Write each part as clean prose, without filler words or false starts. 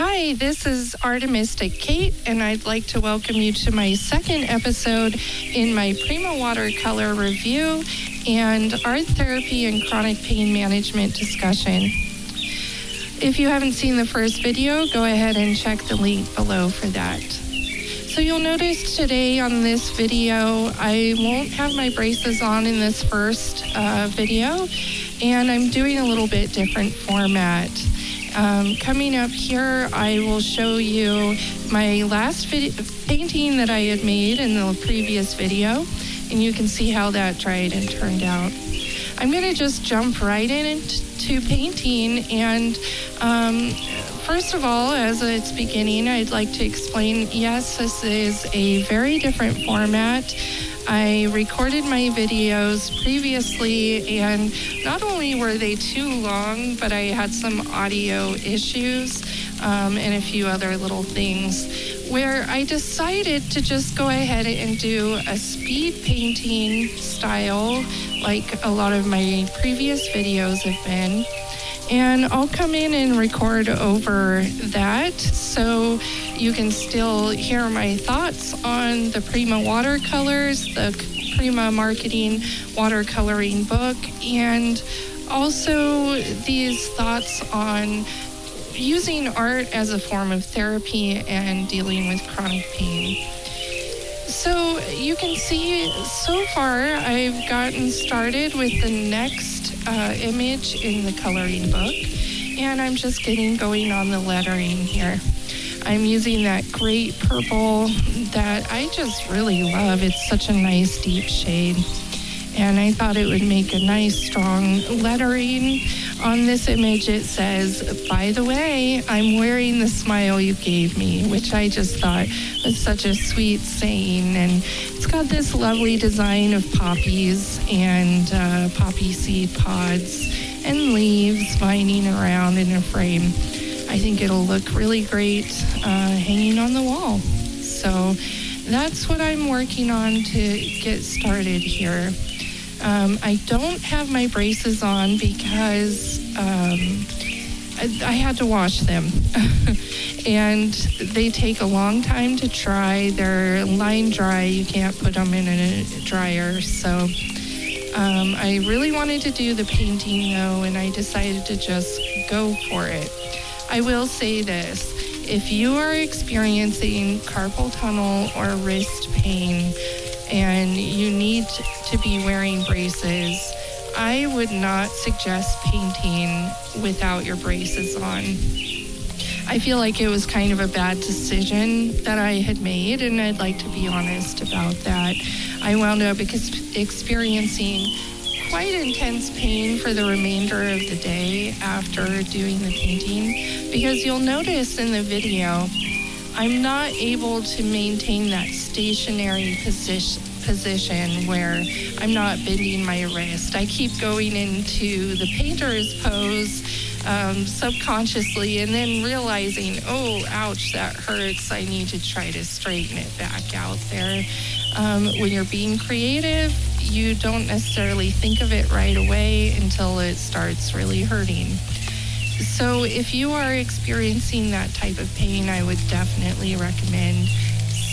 Hi, this is Artemystik Kate, and I'd like to welcome you to my second episode in my Prima Watercolor review and art therapy and chronic pain management discussion. If you haven't seen the first video, go ahead and check the link below for that. So you'll notice today on this video, I won't have my braces on in this first video, and I'm doing a little bit different format. Coming up here, I will show you my last painting that I had made in the previous video, and you can see how that dried and turned out. I'm going to just jump right into painting, and first of all, as it's beginning, I'd like to explain, yes, this is a very different format. I recorded my videos previously, and not only were they too long, but I had some audio issues and a few other little things where I decided to just go ahead and do a speed painting style like a lot of my previous videos have been. And I'll come in and record over that so you can still hear my thoughts on the Prima watercolors, the Prima marketing watercoloring book, and also these thoughts on using art as a form of therapy and dealing with chronic pain. So you can see so far I've gotten started with the next image in the coloring book, and I'm just getting going on the lettering here. I'm using that great purple that I just really love. It's such a nice deep shade, and I thought it would make a nice strong lettering. On this image it says, "By the way, I'm wearing the smile you gave me," which I just thought was such a sweet saying. And it's got this lovely design of poppies and poppy seed pods and leaves lining around in a frame. I think it'll look really great hanging on the wall. So that's what I'm working on to get started here. I don't have my braces on because I had to wash them. And they take a long time to dry. They're line dry. You can't put them in a dryer. So I really wanted to do the painting though, and I decided to just go for it. I will say this. If you are experiencing carpal tunnel or wrist pain and you need to be wearing braces, I would not suggest painting without your braces on. I feel like it was kind of a bad decision that I had made, and I'd like to be honest about that. I wound up experiencing quite intense pain for the remainder of the day after doing the painting, because you'll notice in the video, I'm not able to maintain that stationary position where I'm not bending my wrist. I keep going into the painter's pose subconsciously, and then realizing, oh, ouch, that hurts. I need to try to straighten it back out there. When you're being creative, you don't necessarily think of it right away until it starts really hurting. So if you are experiencing that type of pain, I would definitely recommend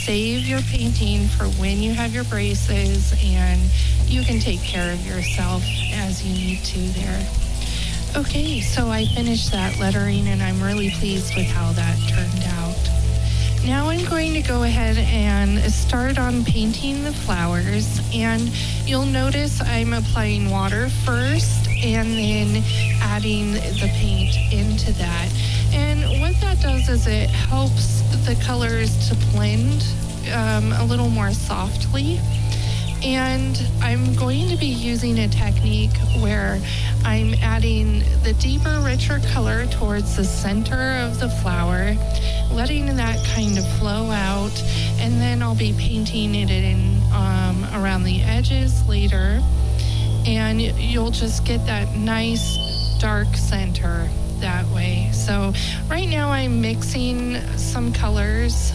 save your painting for when you have your braces, and you can take care of yourself as you need to there. Okay, so I finished that lettering, and I'm really pleased with how that turned out. Now I'm going to go ahead and start on painting the flowers, and you'll notice I'm applying water first and then adding the paint into that. And what that does is it helps the colors to blend a little more softly. And I'm going to be using a technique where I'm adding the deeper, richer color towards the center of the flower, letting that kind of flow out, and then I'll be painting it in around the edges later, and you'll just get that nice dark center that way. So right now I'm mixing some colors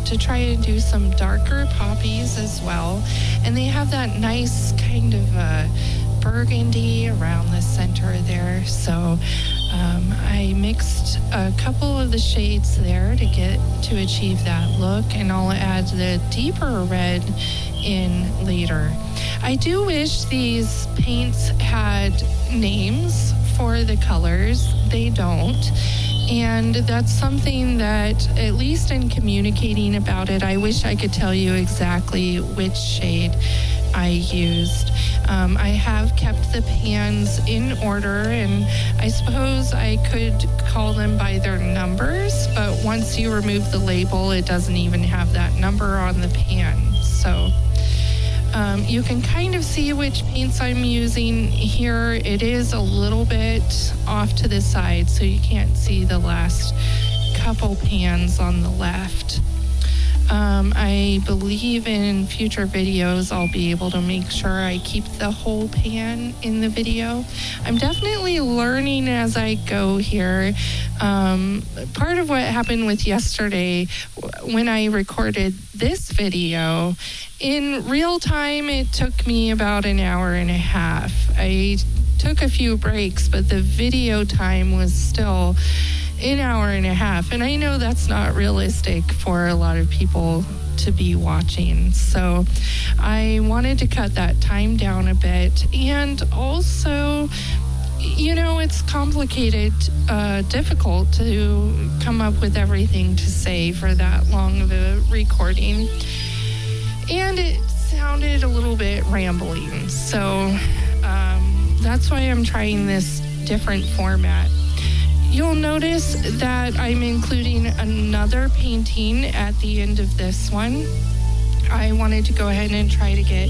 to try and do some darker poppies as well, and they have that nice kind of burgundy around the center there. So I mixed a couple of the shades there to achieve that look, and I'll add the deeper red in later. I do wish these paints had names for the colors. They don't. And that's something that, at least in communicating about it, I wish I could tell you exactly which shade I used. I have kept the pans in order, and I suppose I could call them by their numbers, but once you remove the label, it doesn't even have that number on the pan. So you can kind of see which paints I'm using here. It is a little bit off to the side, so you can't see the last couple pans on the left. I believe in future videos I'll be able to make sure I keep the whole pan in the video. I'm definitely learning as I go here. Part of what happened with yesterday, when I recorded this video, in real time it took me about an hour and a half. I took a few breaks, but the video time was still an hour and a half, and I know that's not realistic for a lot of people to be watching, so I wanted to cut that time down a bit. And also, it's complicated, difficult to come up with everything to say for that long of a recording, and it sounded a little bit rambling, so that's why I'm trying this different format. You'll notice that I'm including another painting at the end of this one. I wanted to go ahead and try to get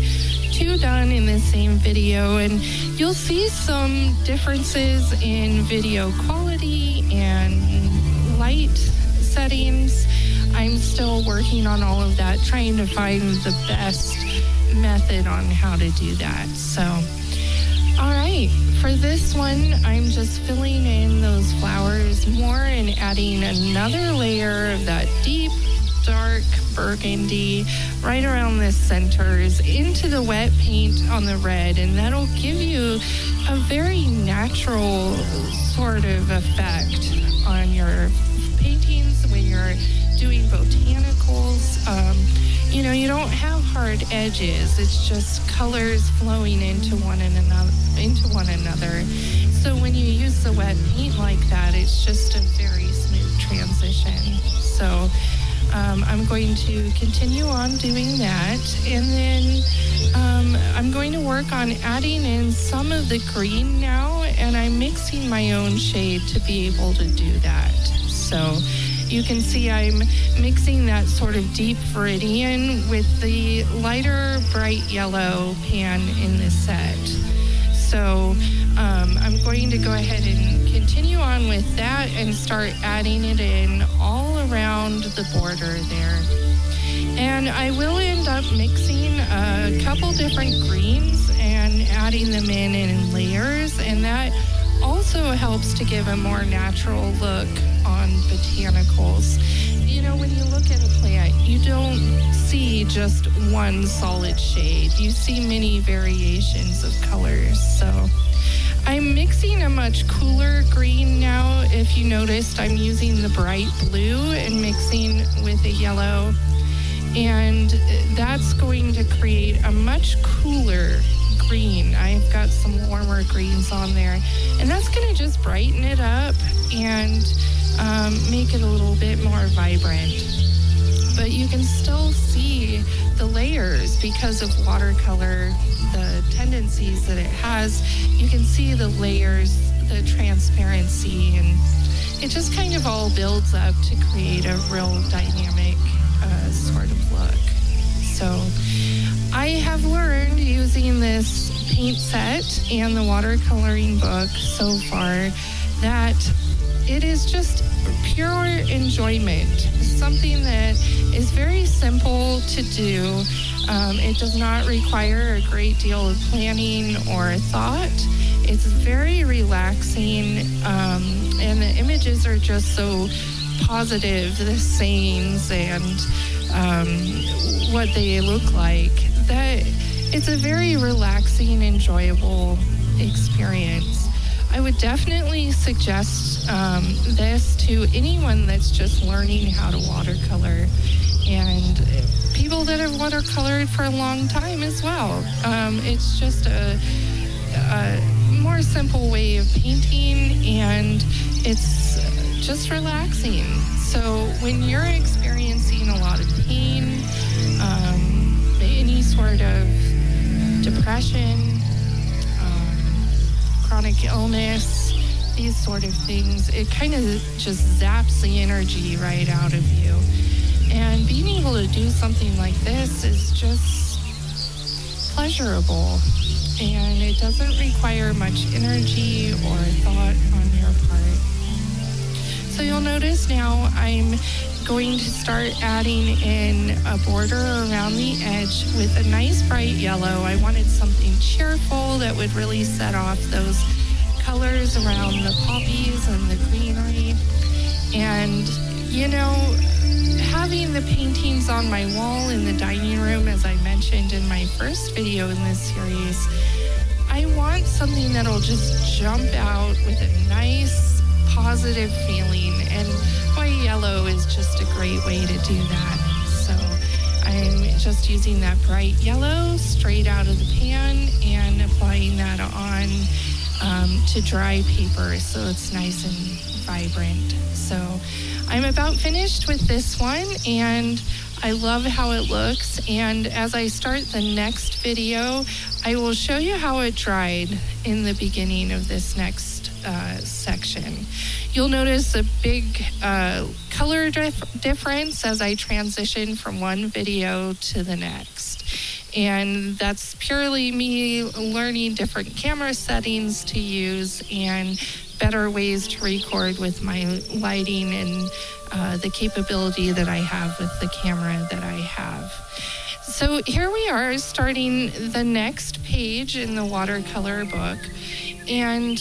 two done in the same video, and you'll see some differences in video quality and light settings. I'm still working on all of that, trying to find the best method on how to do that. So, all right, for this one, I'm just filling in those flowers more and adding another layer of that deep, dark burgundy right around the centers into the wet paint on the red, and that'll give you a very natural sort of effect on your paintings when you're doing botanicals. You don't have hard edges. It's just colors flowing into one another. So when you use the wet paint like that, it's just a very smooth transition. So I'm going to continue on doing that, and then I'm going to work on adding in some of the green now, and I'm mixing my own shade to be able to do that. So you can see I'm mixing that sort of deep viridian with the lighter bright yellow pan in this set. So I'm going to go ahead and continue on with that and start adding it in all around the border there. And I will end up mixing a couple different greens and adding them in layers, and that also helps to give a more natural look on botanicals. When you look at a plant, you don't see just one solid shade. You see many variations of colors. So I'm mixing a much cooler green now. If you noticed, I'm using the bright blue and mixing with a yellow, and that's going to create a much cooler green. I've got some warmer greens on there, and that's going to just brighten it up and make it a little bit more vibrant. But you can still see the layers because of watercolor, the tendencies that it has. You can see the layers, the transparency, and it just kind of all builds up to create a real dynamic sort of look. So I have learned using this paint set and the watercoloring book so far that it is just pure enjoyment. Something that is very simple to do. It does not require a great deal of planning or thought. It's very relaxing, and the images are just so positive, the sayings and what they look like, that it's a very relaxing, enjoyable experience. I would definitely suggest this to anyone that's just learning how to watercolor, and people that have watercolored for a long time as well. It's just a more simple way of painting, and it's just relaxing. So when you're experiencing a lot of pain, any sort of depression, chronic illness, these sort of things, it kind of just zaps the energy right out of you. And being able to do something like this is just pleasurable, and it doesn't require much energy or thought on your part. So you'll notice now I'm going to start adding in a border around the edge with a nice bright yellow. I wanted something cheerful that would really set off those colors around the poppies and the greenery. And, you know, having the paintings on my wall in the dining room, as I mentioned in my first video in this series, I want something that'll just jump out with a nice, positive feeling, and white yellow is just a great way to do that. So I'm just using that bright yellow straight out of the pan and applying that on to dry paper so it's nice and vibrant. So I'm about finished with this one, and I love how it looks. And as I start the next video, I will show you how it dried in the beginning of this next section. You'll notice a big color difference as I transition from one video to the next. And that's purely me learning different camera settings to use and better ways to record with my lighting and the capability that I have with the camera that I have. So here we are starting the next page in the watercolor book. And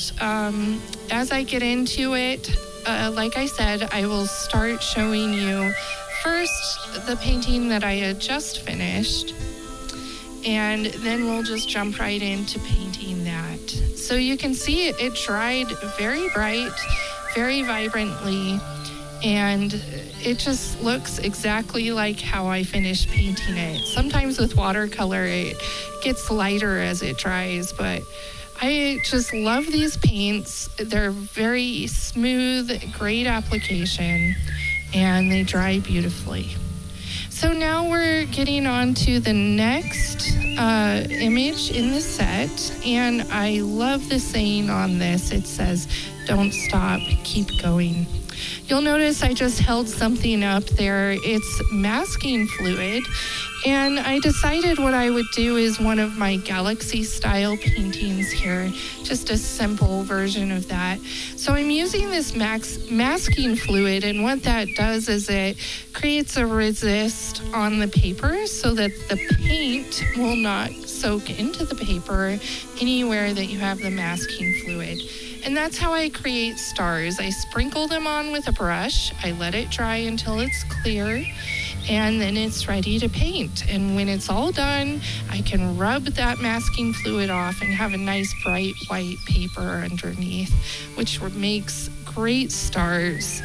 as I get into it, like I said, I will start showing you first the painting that I had just finished, and then we'll just jump right into painting that. So you can see it dried very bright, very vibrantly, and it just looks exactly like how I finished painting it. Sometimes with watercolor, it gets lighter as it dries, but I just love these paints. They're very smooth, great application, and they dry beautifully. So now we're getting on to the next image in the set, and I love the saying on this. It says, "Don't stop, keep going." You'll notice I just held something up there. It's masking fluid, and I decided what I would do is one of my galaxy style paintings here, just a simple version of that. So I'm using this masking fluid, and what that does is it creates a resist on the paper so that the paint will not soak into the paper anywhere that you have the masking fluid. And that's how I create stars. I sprinkle them on with a brush. I let it dry until it's clear, and then it's ready to paint. And when it's all done, I can rub that masking fluid off and have a nice bright white paper underneath, which makes great stars.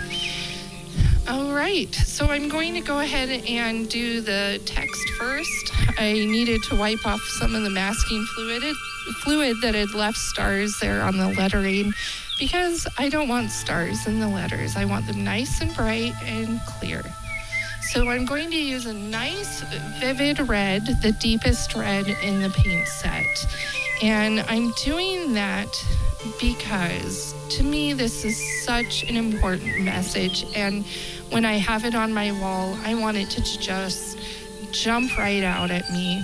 All right, so I'm going to go ahead and do the text first. I needed to wipe off some of the masking fluid that had left stars there on the lettering, because I don't want stars in the letters. I want them nice and bright and clear. So I'm going to use a nice vivid red, the deepest red in the paint set. And I'm doing that because to me this is such an important message, and when I have it on my wall, I want it to just jump right out at me.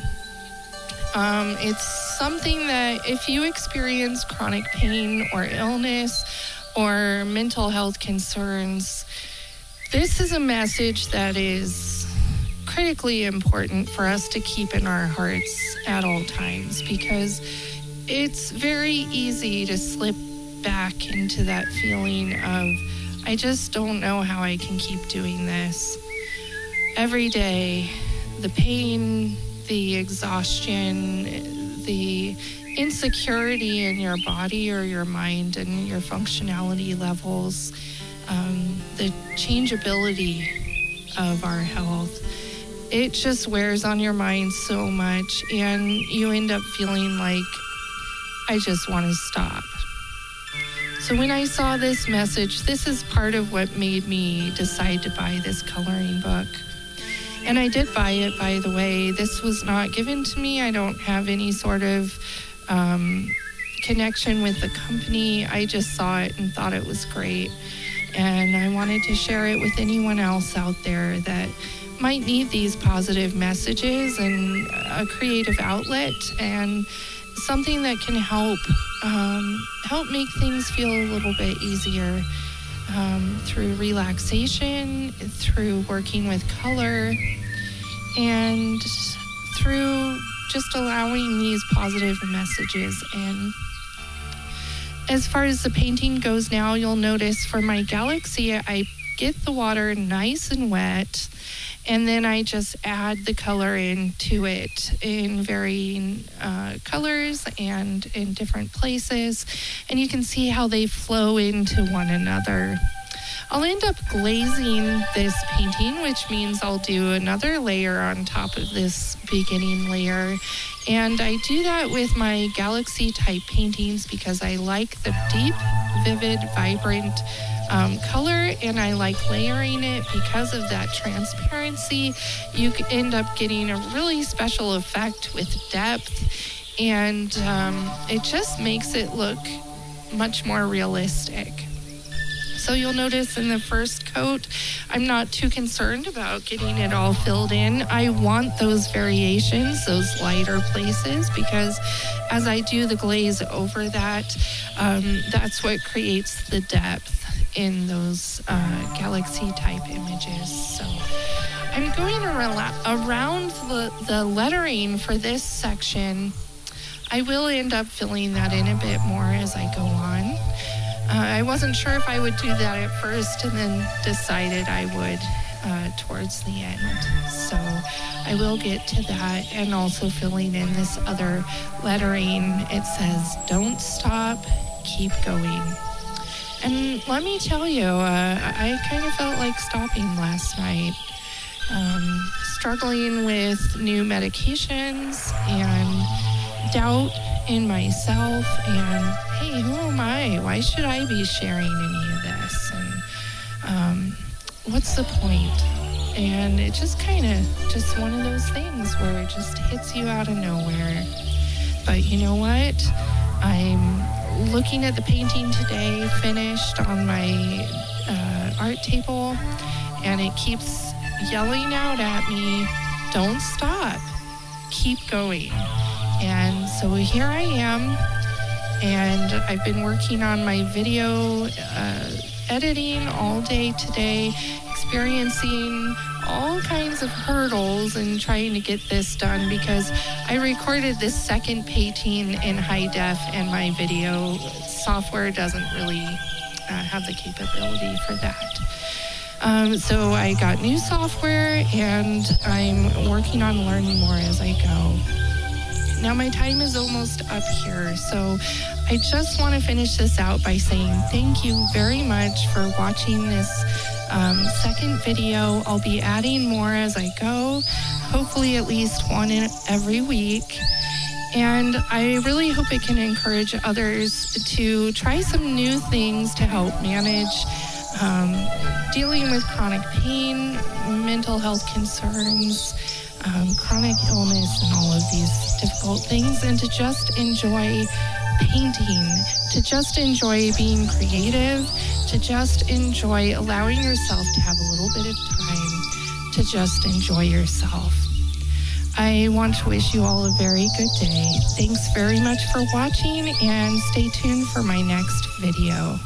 It's something that if you experience chronic pain or illness or mental health concerns, this is a message that is critically important for us to keep in our hearts at all times, because it's very easy to slip back into that feeling of, I just don't know how I can keep doing this. Every day, the pain, the exhaustion, the insecurity in your body or your mind and your functionality levels, the changeability of our health, it just wears on your mind so much, and you end up feeling like, I just want to stop. So when I saw this message, this is part of what made me decide to buy this coloring book. And I did buy it, by the way. This was not given to me. I don't have any sort of connection with the company. I just saw it and thought it was great. And I wanted to share it with anyone else out there that might need these positive messages and a creative outlet and something that can help make things feel a little bit easier through relaxation, through working with color, and through just allowing these positive messages in. As far as the painting goes now, you'll notice for my galaxy, I get the water nice and wet, and then I just add the color into it in varying colors and in different places. And you can see how they flow into one another. I'll end up glazing this painting, which means I'll do another layer on top of this beginning layer. And I do that with my galaxy type paintings because I like the deep, vivid, vibrant color, and I like layering it because of that transparency. You end up getting a really special effect with depth, and it just makes it look much more realistic. So you'll notice in the first coat, I'm not too concerned about getting it all filled in. I want those variations, those lighter places, because as I do the glaze over that, that's what creates the depth in those galaxy type images. So I'm going around the lettering for this section. I will end up filling that in a bit more as I go on. I wasn't sure if I would do that at first and then decided I would towards the end. So I will get to that, and also filling in this other lettering. It says, "Don't stop, keep going." And let me tell you, I kind of felt like stopping last night. Struggling with new medications and doubt in myself, and hey, who am I? Why should I be sharing any of this? And what's the point? And it just kind of just one of those things where it just hits you out of nowhere. But you know what? I'm looking at the painting today, finished on my art table, and it keeps yelling out at me, "Don't stop, keep going." And so here I am, and I've been working on my video editing all day today, experiencing all kinds of hurdles and trying to get this done because I recorded this second painting in high def, and my video software doesn't really have the capability for that. So I got new software, and I'm working on learning more as I go. Now my time is almost up here, so I just want to finish this out by saying thank you very much for watching this second video. I'll be adding more as I go, hopefully at least one every week. And I really hope it can encourage others to try some new things to help manage dealing with chronic pain, mental health concerns, chronic illness, and all of these difficult things, and to just enjoy painting, to just enjoy being creative, to just enjoy allowing yourself to have a little bit of time to just enjoy yourself. I want to wish you all a very good day. Thanks very much for watching, and stay tuned for my next video.